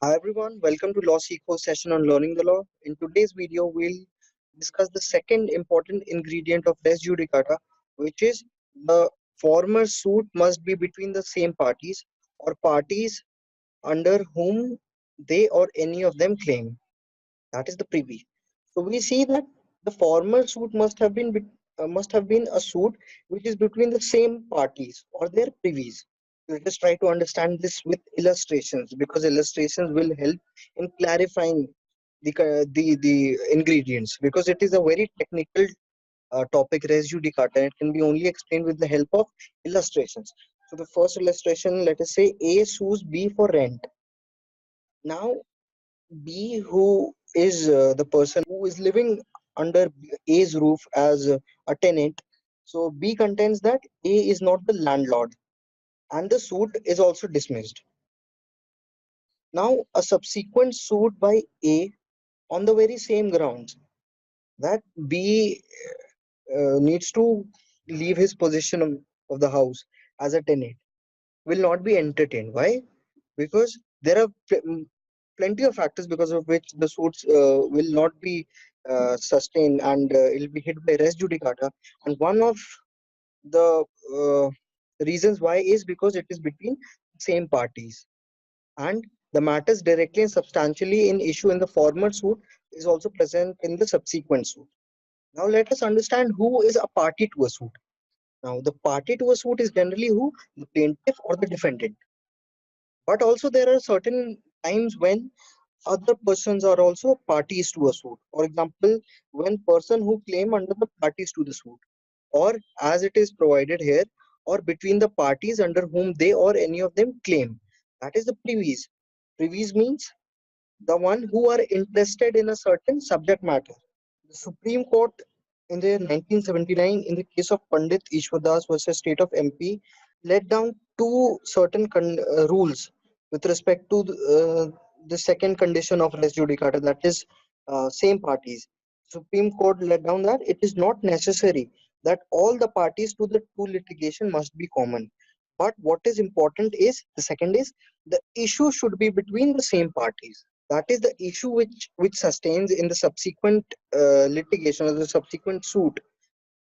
Hi everyone, welcome to Law Seco session on learning the law. In today's video, we'll discuss the second important ingredient of res judicata, which is the former suit must be between the same parties or parties under whom they or any of them claim. That is the privy. So we see that the former suit must have been a suit which is between the same parties or their privies. Let us try to understand this with illustrations because illustrations will help in clarifying the ingredients because it is a very technical topic res judicata and it can be only explained with the help of illustrations. So the first illustration, let us say A sues B for rent. Now B, who is the person who is living under A's roof as a tenant. So B contends that A is not the landlord and the suit is also dismissed. Now, a subsequent suit by A on the very same grounds that B needs to leave his position of the house as a tenant will not be entertained. Why? Because there are plenty of factors because of which the suits will not be sustained and it will be hit by res judicata. And one of the reasons why is because it is between same parties and the matters directly and substantially in issue in the former suit is also present in the subsequent suit. Now let us understand who is a party to a suit. Now the party to a suit is generally who? The plaintiff or the defendant. But also there are certain times when other persons are also parties to a suit. For example, when person who claim under the parties to the suit, or as it is provided here, or between the parties under whom they or any of them claim. That is the privies. Privies means the one who are interested in a certain subject matter. The Supreme Court in the 1979 in the case of Pandit Ishwardas versus State of MP laid down two certain rules with respect to the second condition of res judicata, that is same parties. Supreme Court laid down that it is not necessary that all the parties to the two litigation must be common. But what is important is the second is the issue should be between the same parties. That is the issue which sustains in the subsequent litigation or the subsequent suit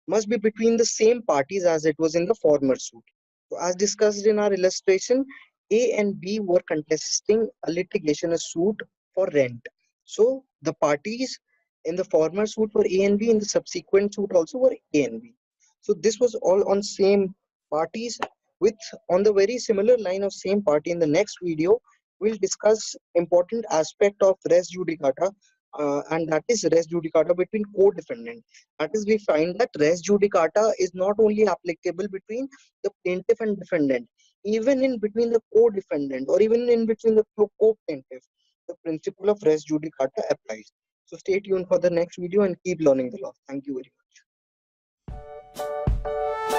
must be between the same parties as it was in the former suit. So as discussed in our illustration, A and B were contesting a litigation, a suit for rent. So the parties in the former suit were A and B, in the subsequent suit also were A and B. So this was all on same parties with on the very similar line of same party. In the next video, we'll discuss important aspect of res judicata and that is res judicata between co-defendant. That is, we find that res judicata is not only applicable between the plaintiff and defendant, even in between the co-defendant or even in between the co-plaintiff, the principle of res judicata applies. So stay tuned for the next video and keep learning the law. Thank you very much.